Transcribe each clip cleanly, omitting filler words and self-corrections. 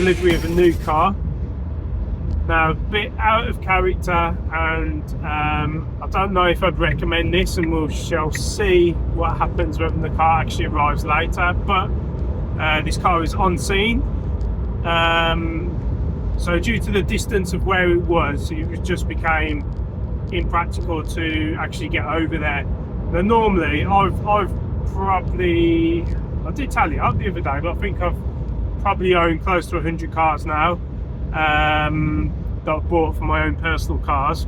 delivery of a new car. Now, a bit out of character, and I don't know if I'd recommend this, and we shall see what happens when the car actually arrives later. But this car is on scene. So due to the distance of where it just became impractical to actually get over there. Now normally I've probably, I did tally up the other day, but I think I've probably owned close to 100 cars now that I've bought for my own personal cars.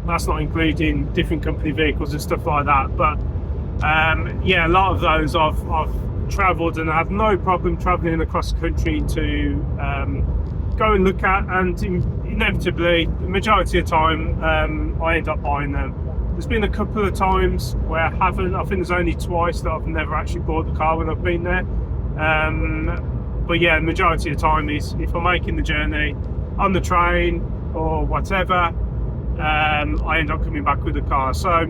That's not including different company vehicles and stuff like that, but yeah, a lot of those I've travelled and I have no problem travelling across the country to go and look at, and inevitably the majority of the time I end up buying them. There's been a couple of times where I haven't. I think there's only twice that I've never actually bought the car when I've been there, but yeah, the majority of the time is if I'm making the journey on the train or whatever, I end up coming back with the car. So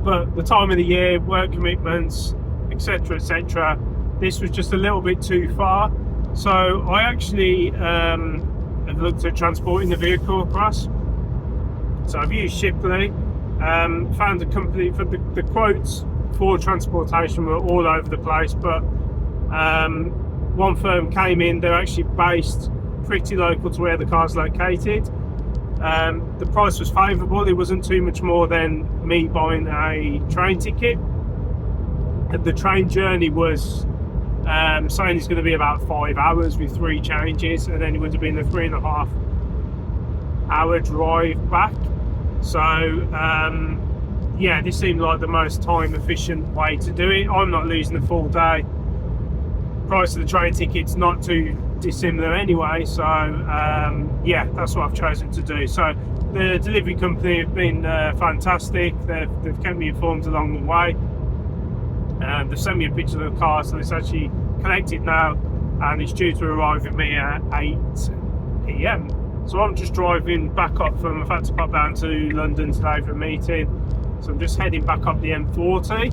but the time of the year, work commitments, etc., this was just a little bit too far. So I actually have looked at transporting the vehicle across. So I've used Shipley, found a company for the quotes for transportation were all over the place, but one firm came in. They're actually based pretty local to where the car's located. The price was favourable. It wasn't too much more than me buying a train ticket. The train journey was saying it's going to be about 5 hours with 3 changes, and then it would have been a 3.5 hour drive back. So yeah, this seemed like the most time efficient way to do it. I'm not losing a full day. Price of the train ticket's not too dissimilar anyway, so yeah, that's what I've chosen to do. So the delivery company have been fantastic. They've kept me informed along the way. They've sent me a picture of the car, so it's actually connected now, and it's due to arrive with me at 8 PM. So I'm just driving back up from, I've had to pop down to London today for a meeting, so I'm just heading back up the M40.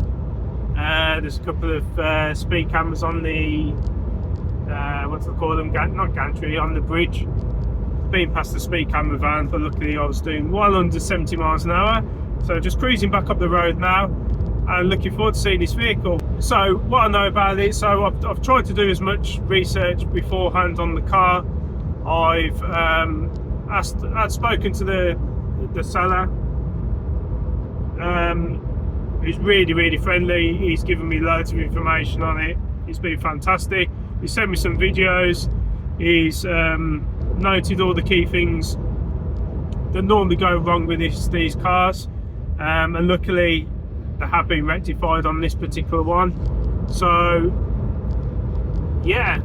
There's a couple of speed cameras on the what do they call them, not gantry, on the bridge. Been past the speed camera van, but luckily I was doing well under 70 miles an hour. So just cruising back up the road now and looking forward to seeing this vehicle. So what I know about it, so I've tried to do as much research beforehand on the car. I've spoken to the seller. He's really friendly. He's given me loads of information on it. It's been fantastic. He sent me some videos. He's noted all the key things that normally go wrong with these cars, and luckily they have been rectified on this particular one. So yeah,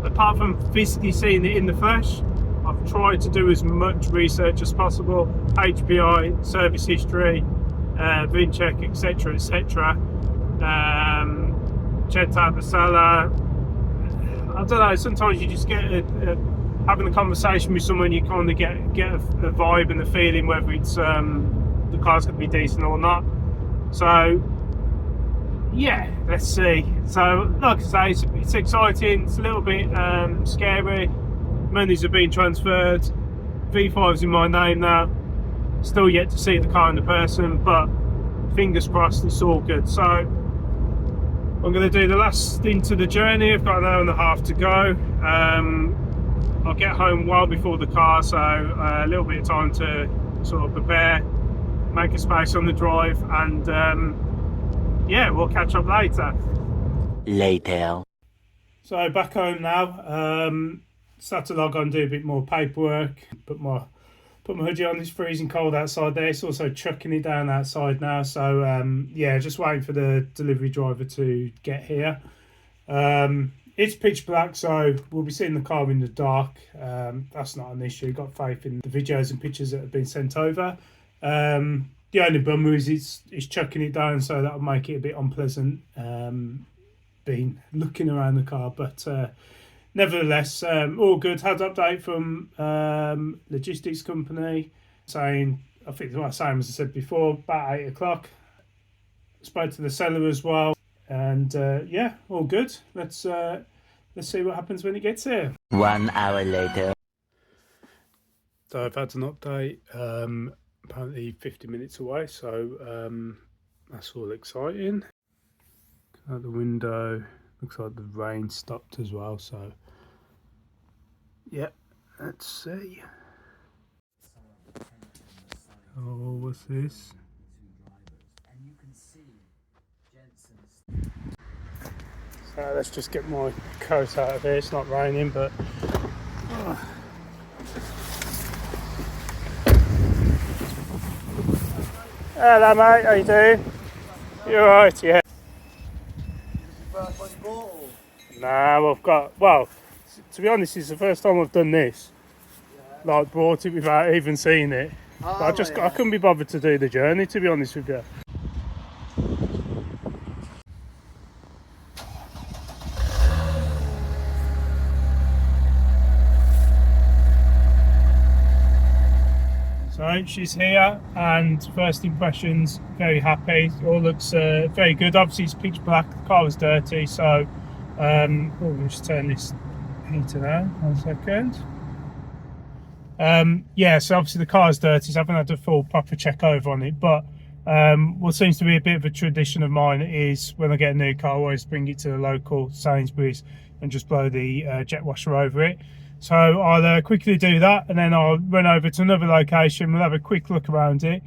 apart from physically seeing it in the flesh, I've tried to do as much research as possible. HPI, service history, VIN check, etc., checked out the seller. I don't know, sometimes you just get having a conversation with someone, you kind of get a vibe and a feeling whether it's the car's going to be decent or not. So yeah, let's see. So like I say, it's exciting, it's a little bit scary. Monies have been transferred, V5's in my name now. Still yet to see the car in the person, but fingers crossed it's all good. So I'm going to do the last stint of the journey. I've got an hour and a half to go. I'll get home well before the car, so a little bit of time to sort of prepare, make a space on the drive, and yeah, we'll catch up later. So back home now. Start to log on, do a bit more paperwork, put my hoodie on. It's freezing cold outside there. It's also chucking it down outside now, so yeah, just waiting for the delivery driver to get here. It's pitch black, so we'll be seeing the car in the dark. That's not an issue. Got faith in the videos and pictures that have been sent over. The only bummer is it's chucking it down, so that'll make it a bit unpleasant being looking around the car, but nevertheless, all good. Had an update from logistics company saying, I think it's the same as I said before, about 8 o'clock. Spoke to the seller as well, and yeah, all good. Let's Let's see what happens when it gets here. 1 hour later. So I've had an update, apparently 50 minutes away, so that's all exciting. Out the window, looks like the rain stopped as well, so yeah, let's see. Oh, what's this? So let's just get my coat out of here. It's not raining, but hello mate, how you doing? You alright? Yeah. Nah, I've got, well, to be honest, it's the first time I've done this. Like, brought it without even seeing it. But I couldn't be bothered to do the journey, to be honest with you. So she's here, and first impressions, very happy. It all looks very good. Obviously it's pitch black, the car was dirty, so we'll just turn this heater on, 1 second. Yeah, so obviously the car's dirty, so I haven't had a full proper check over on it, but what seems to be a bit of a tradition of mine is when I get a new car, I always bring it to the local Sainsbury's and just blow the jet washer over it. So I'll quickly do that, and then I'll run over to another location. We'll have a quick look around it,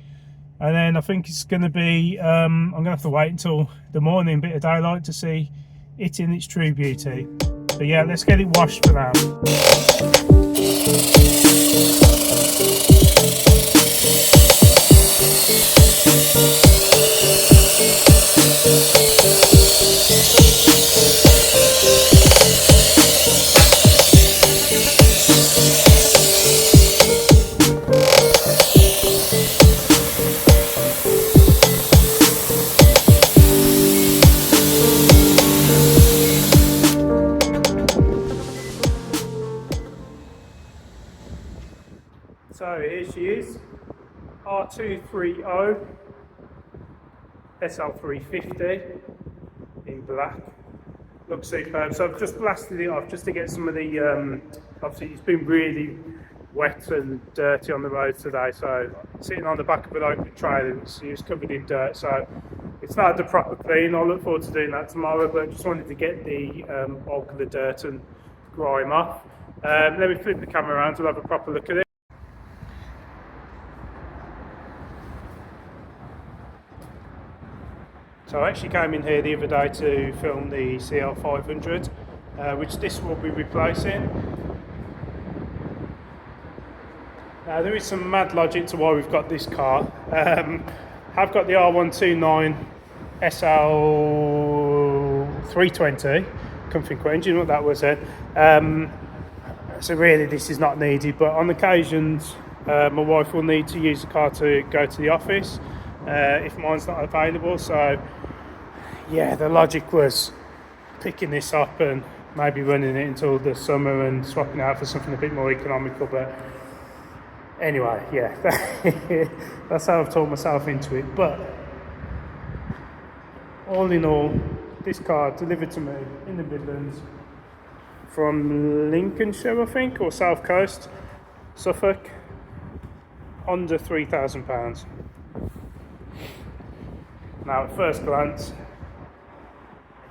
and then I think it's going to be I'm going to have to wait until the morning, bit of daylight, to see it in its true beauty. But yeah, let's get it washed for now. So here she is, R230 SL350 in black. Looks superb. So I've just blasted it off just to get some of the, obviously it's been really wet and dirty on the road today, so sitting on the back of an open trailer, it's covered in dirt, so it's not had the proper clean. I'll look forward to doing that tomorrow, but just wanted to get the bulk of the dirt and grime off. Let me flip the camera around, we'll have a proper look at it. So I actually came in here the other day to film the CL500, which this will be replacing. Now there is some mad logic to why we've got this car. I've got the R129 SL350, couldn't think what engine what that was then. So really this is not needed, but on occasions my wife will need to use the car to go to the office if mine's not available. So yeah, the logic was picking this up and maybe running it until the summer and swapping it out for something a bit more economical. But anyway, yeah, that's how I've talked myself into it. But all in all, this car delivered to me in the Midlands from Lincolnshire, I think, or South Coast, Suffolk, under £3,000. Now at first glance,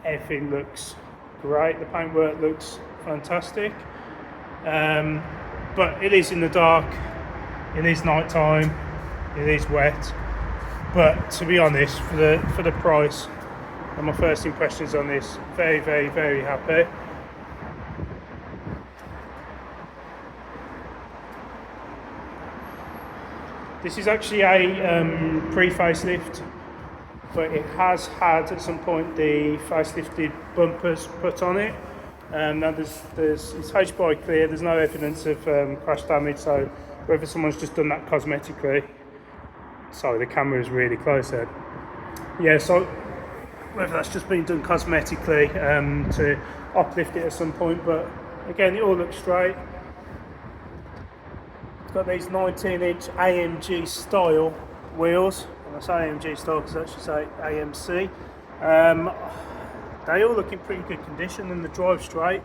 everything looks great, the paintwork looks fantastic, but it is in the dark, it is night time, it is wet, but to be honest, for the price and my first impressions on this, very, very, very happy. This is actually a pre-facelift, but it has had at some point the facelifted bumpers put on it. Now it's H-by clear, there's no evidence of crash damage, so whether someone's just done that cosmetically, sorry, the camera is really close there. Yeah, so whether that's just been done cosmetically to uplift it at some point, but again, it all looks straight. It's got these 19-inch AMG style wheels. I say AMG style because I actually say AMC. They all look in pretty good condition and the drive straight.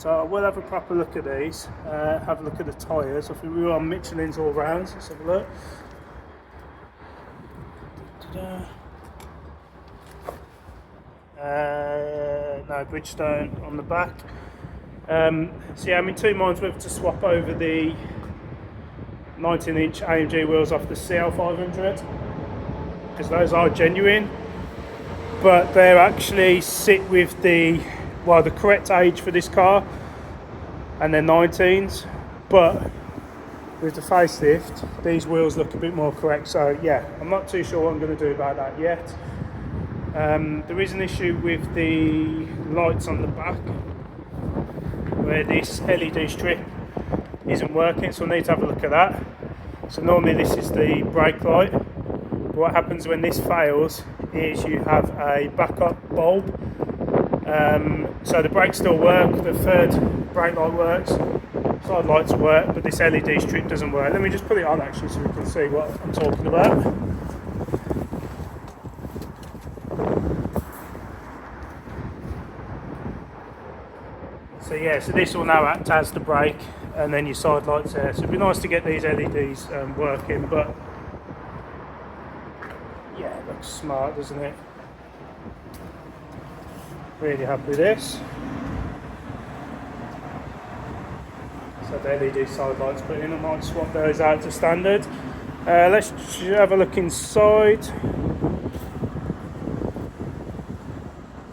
So we'll have a proper look at these, have a look at the tyres. I think we were on Michelin's all rounds. Let's have a look. No Bridgestone on the back. So yeah, I'm in two minds whether to swap over the 19-inch AMG wheels off the CL500, because those are genuine, but they actually sit with the correct age for this car, and they're 19s, but with the facelift these wheels look a bit more correct. So yeah, I'm not too sure what I'm going to do about that yet. There is an issue with the lights on the back where this LED strip isn't working, so I need to have a look at that. So normally this is the brake light, but what happens when this fails is you have a backup bulb. So the brakes still work, the third brake light works, side lights work, but this LED strip doesn't work. Let me just put it on actually so we can see what I'm talking about. So yeah, so this will now act as the brake, and then your side lights there. So it'd be nice to get these LEDs working, but yeah, it looks smart, doesn't it? Really happy with this. So the LED side lights put in, I might swap those out to standard. Let's have a look inside.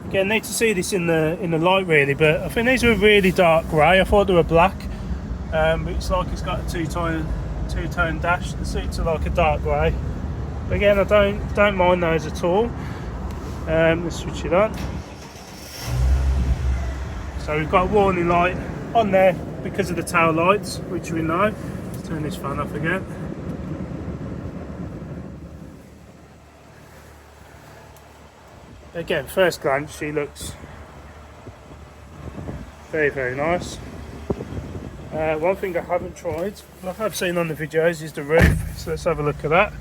Again, need to see this in the light really, but I think these are really dark grey. I thought they were black, but it's like it's got a two-tone dash. The seats are like a dark grey. But again, I don't mind those at all. Let's switch it on. So we've got a warning light on there because of the tail lights, which we know. Let's turn this fan off again. Again, first glance, she looks very, very nice. One thing I haven't tried, but I have seen on the videos, is the roof. So let's have a look at that.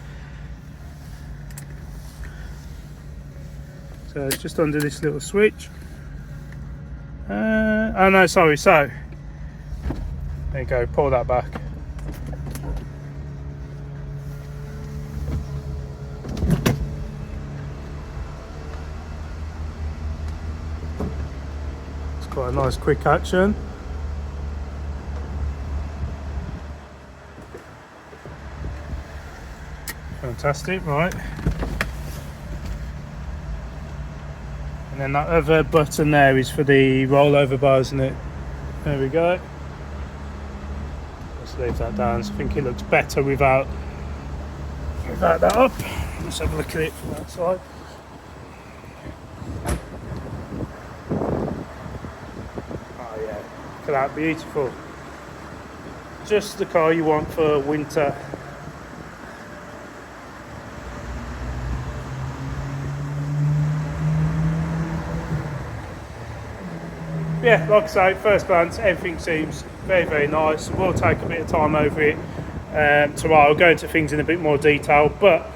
So it's just under this little switch. Oh no, sorry, so there you go, pull that back. It's quite a nice quick action. Fantastic, right. And then that other button there is for the rollover bar, isn't it? There we go. Let's leave that down. So I think it looks better without that up. Let's have a look at it from that side. Oh yeah, look at that, beautiful. Just the car you want for winter. Yeah, like I say, first glance, everything seems very, very nice. We'll take a bit of time over it tomorrow. I'll go into things in a bit more detail, but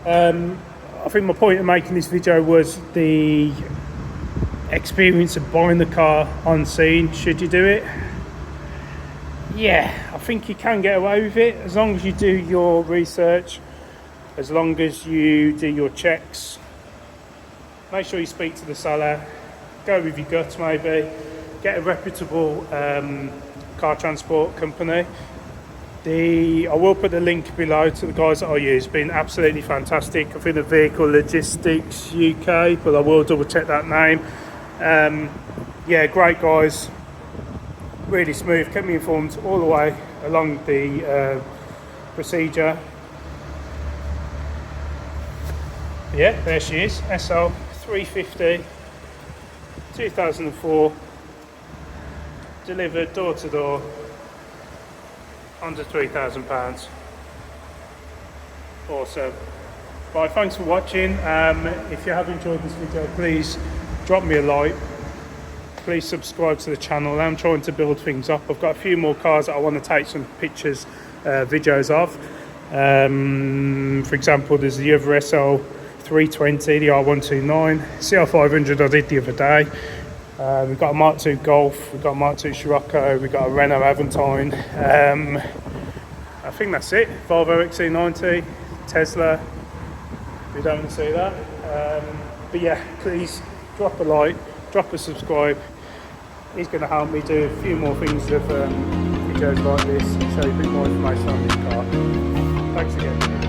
I think my point of making this video was the experience of buying the car on scene, should you do it. Yeah, I think you can get away with it as long as you do your research, as long as you do your checks. Make sure you speak to the seller, go with your guts maybe. Get a reputable car transport company. I will put the link below to the guys that I use. Been absolutely fantastic. I think the Vehicle Logistics UK, but I will double check that name. Yeah, great guys. Really smooth. Kept me informed all the way along the procedure. Yeah, there she is. SL350 2004. Delivered door to door, under £3,000. Awesome. Right, thanks for watching. If you have enjoyed this video, please drop me a like. Please subscribe to the channel. I'm trying to build things up. I've got a few more cars that I want to take some pictures, videos of. For example, there's the other SL320, the R129, CL500 I did the other day. We've got a Mark II Golf, we've got a Mark II Scirocco, we've got a Renault Aventine. I think that's it. Volvo XC90, Tesla. We don't want to see that. But yeah, please drop a like, drop a subscribe. It's going to help me do a few more things of videos like this and show you a bit more information on this car. Thanks again.